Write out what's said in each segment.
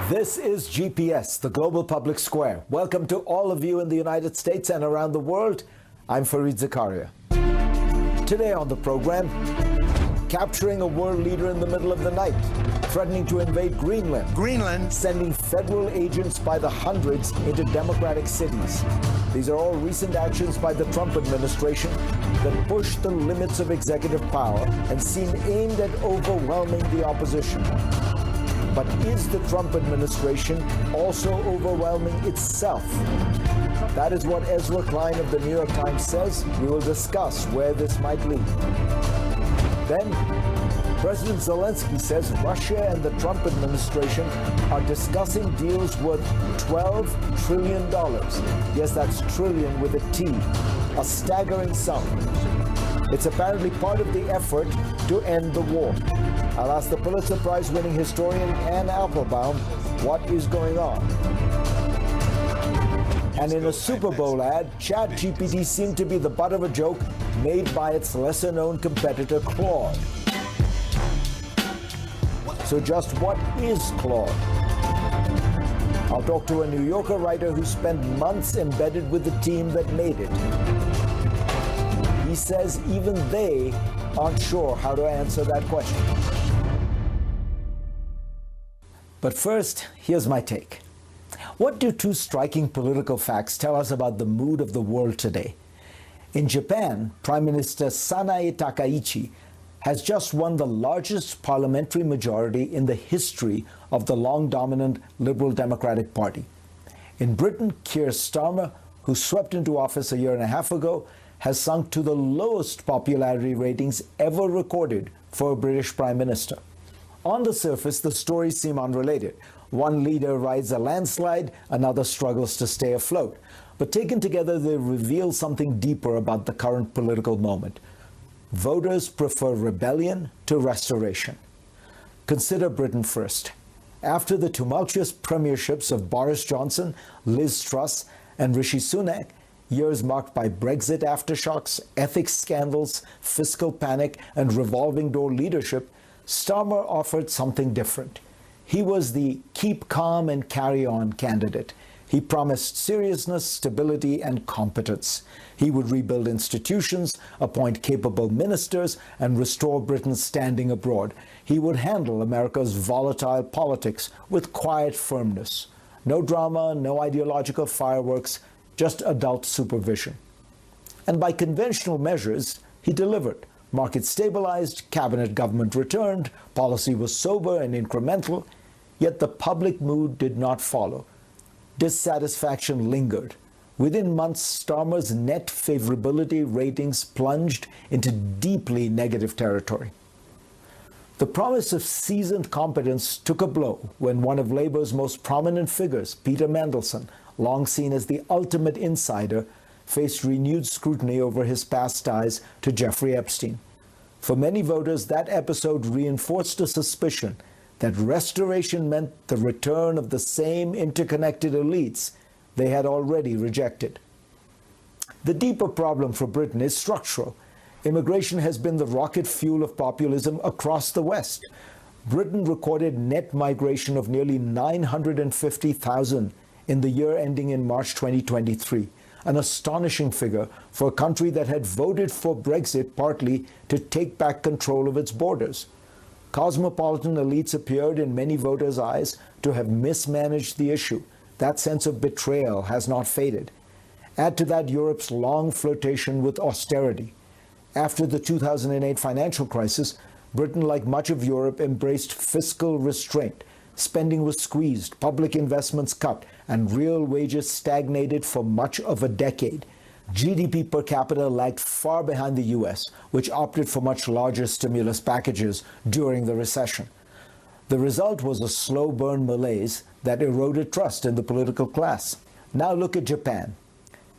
This is GPS, the Global Public Square. Welcome to all of you in the United States and around the world. I'm Fareed Zakaria. Today on the program, capturing a world leader in the middle of the night, threatening to invade Greenland, sending federal agents by the hundreds into democratic cities. These are all recent actions by the Trump administration that push the limits of executive power and seem aimed at overwhelming the opposition. But is the Trump administration also overwhelming itself? That is what Ezra Klein of the New York Times says. We will discuss where this might lead. Then, President Zelensky says Russia and the Trump administration are discussing deals worth $12 trillion. Yes, that's trillion with a T, a staggering sum. It's apparently part of the effort to end the war. I'll ask the Pulitzer Prize-winning historian Anne Applebaum what is going on. And in a Super Bowl ad, ChatGPT seemed to be the butt of a joke made by its lesser-known competitor, Claude. So just what is Claude? I'll talk to a New Yorker writer who spent months embedded with the team that made it. He says even they aren't sure how to answer that question. But first, here's my take. What do two striking political facts tell us about the mood of the world today? In Japan, Prime Minister Sanae Takaichi has just won the largest parliamentary majority in the history of the long-dominant Liberal Democratic Party. In Britain, Keir Starmer, who swept into office a year and a half ago, has sunk to the lowest popularity ratings ever recorded for a British Prime Minister. On the surface, the stories seem unrelated. One leader rides a landslide, another struggles to stay afloat. But taken together, they reveal something deeper about the current political moment. Voters prefer rebellion to restoration. Consider Britain first. After the tumultuous premierships of Boris Johnson, Liz Truss, and Rishi Sunak, years marked by Brexit aftershocks, ethics scandals, fiscal panic, and revolving door leadership, Starmer offered something different. He was the keep calm and carry on candidate. He promised seriousness, stability, and competence. He would rebuild institutions, appoint capable ministers, and restore Britain's standing abroad. He would handle America's volatile politics with quiet firmness. No drama, no ideological fireworks, just adult supervision. And by conventional measures, he delivered. Market stabilized, cabinet government returned, policy was sober and incremental, yet the public mood did not follow. Dissatisfaction lingered. Within months, Starmer's net favorability ratings plunged into deeply negative territory. The promise of seasoned competence took a blow when one of Labour's most prominent figures, Peter Mandelson, long seen as the ultimate insider, faced renewed scrutiny over his past ties to Jeffrey Epstein. For many voters, that episode reinforced a suspicion that restoration meant the return of the same interconnected elites they had already rejected. The deeper problem for Britain is structural. Immigration has been the rocket fuel of populism across the West. Britain recorded net migration of nearly 950,000 in the year ending in March 2023, an astonishing figure for a country that had voted for Brexit partly to take back control of its borders. Cosmopolitan elites appeared in many voters' eyes to have mismanaged the issue. That sense of betrayal has not faded. Add to that Europe's long flirtation with austerity. After the 2008 financial crisis, Britain, like much of Europe, embraced fiscal restraint. Spending was squeezed, public investments cut, and real wages stagnated for much of a decade. GDP per capita lagged far behind the US, which opted for much larger stimulus packages during the recession. The result was a slow burn malaise that eroded trust in the political class. Now look at Japan.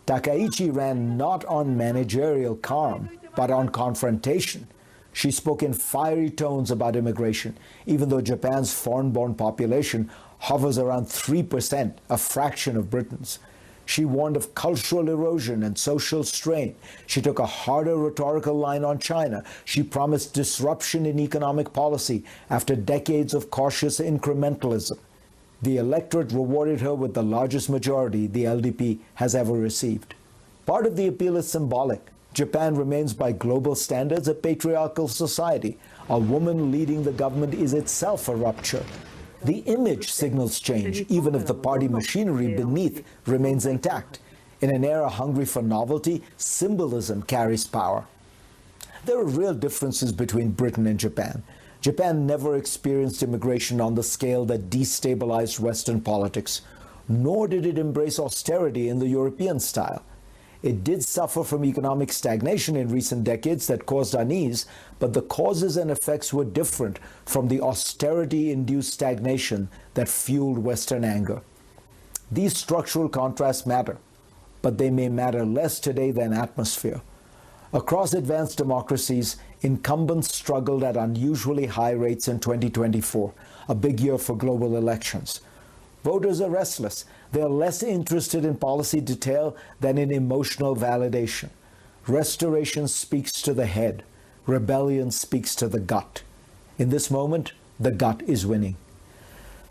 Takaichi ran not on managerial calm, but on confrontation. She spoke in fiery tones about immigration, even though Japan's foreign-born population hovers around 3%, a fraction of Britain's. She warned of cultural erosion and social strain. She took a harder rhetorical line on China. She promised disruption in economic policy after decades of cautious incrementalism. The electorate rewarded her with the largest majority the LDP has ever received. Part of the appeal is symbolic. Japan remains by global standards a patriarchal society. A woman leading the government is itself a rupture. The image signals change, even if the party machinery beneath remains intact. In an era hungry for novelty, symbolism carries power. There are real differences between Britain and Japan. Japan never experienced immigration on the scale that destabilized Western politics, nor did it embrace austerity in the European style. It did suffer from economic stagnation in recent decades that caused unease, but the causes and effects were different from the austerity-induced stagnation that fueled Western anger. These structural contrasts matter, but they may matter less today than atmosphere. Across advanced democracies, incumbents struggled at unusually high rates in 2024, a big year for global elections. Voters are restless. They are less interested in policy detail than in emotional validation. Restoration speaks to the head. Rebellion speaks to the gut. In this moment, the gut is winning.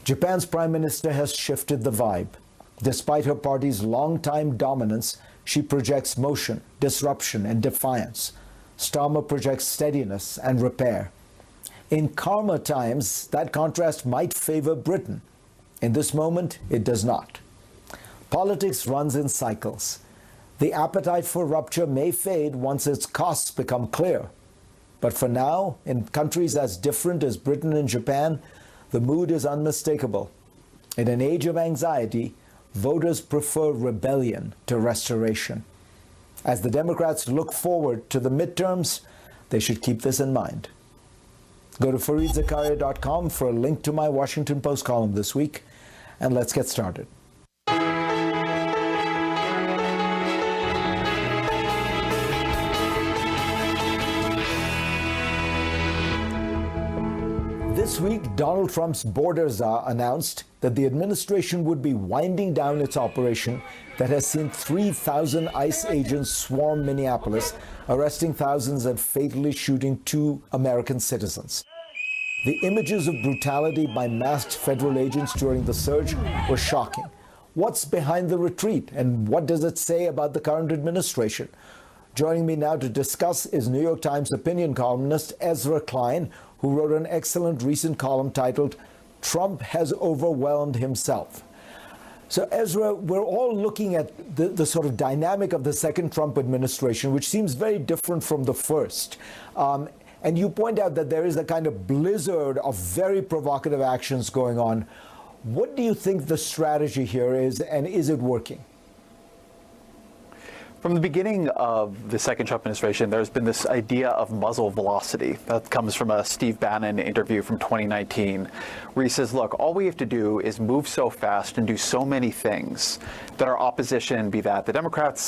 Japan's prime minister has shifted the vibe. Despite her party's long-time dominance, she projects motion, disruption, and defiance. Starmer projects steadiness and repair. In calmer times, that contrast might favor Britain. In this moment, it does not. Politics runs in cycles. The appetite for rupture may fade once its costs become clear. But for now, in countries as different as Britain and Japan, the mood is unmistakable. In an age of anxiety, voters prefer rebellion to restoration. As the Democrats look forward to the midterms, they should keep this in mind. Go to FareedZakaria.com for a link to my Washington Post column this week, and let's get started. This week, Donald Trump's border czar announced that the administration would be winding down its operation that has seen 3,000 ICE agents swarm Minneapolis, arresting thousands and fatally shooting 2 American citizens. The images of brutality by masked federal agents during the surge were shocking. What's behind the retreat, and what does it say about the current administration? Joining me now to discuss is New York Times opinion columnist Ezra Klein, who wrote an excellent recent column titled, "Trump Has Overwhelmed Himself." So Ezra, we're all looking at the sort of dynamic of the second Trump administration, which seems very different from the first. And you point out that there is a kind of blizzard of very provocative actions going on. What do you think the strategy here is, and is it working? From the beginning of the second Trump administration, there's been this idea of muzzle velocity. That comes from a Steve Bannon interview from 2019, where he says, look, all we have to do is move so fast and do so many things that our opposition, be that the Democrats,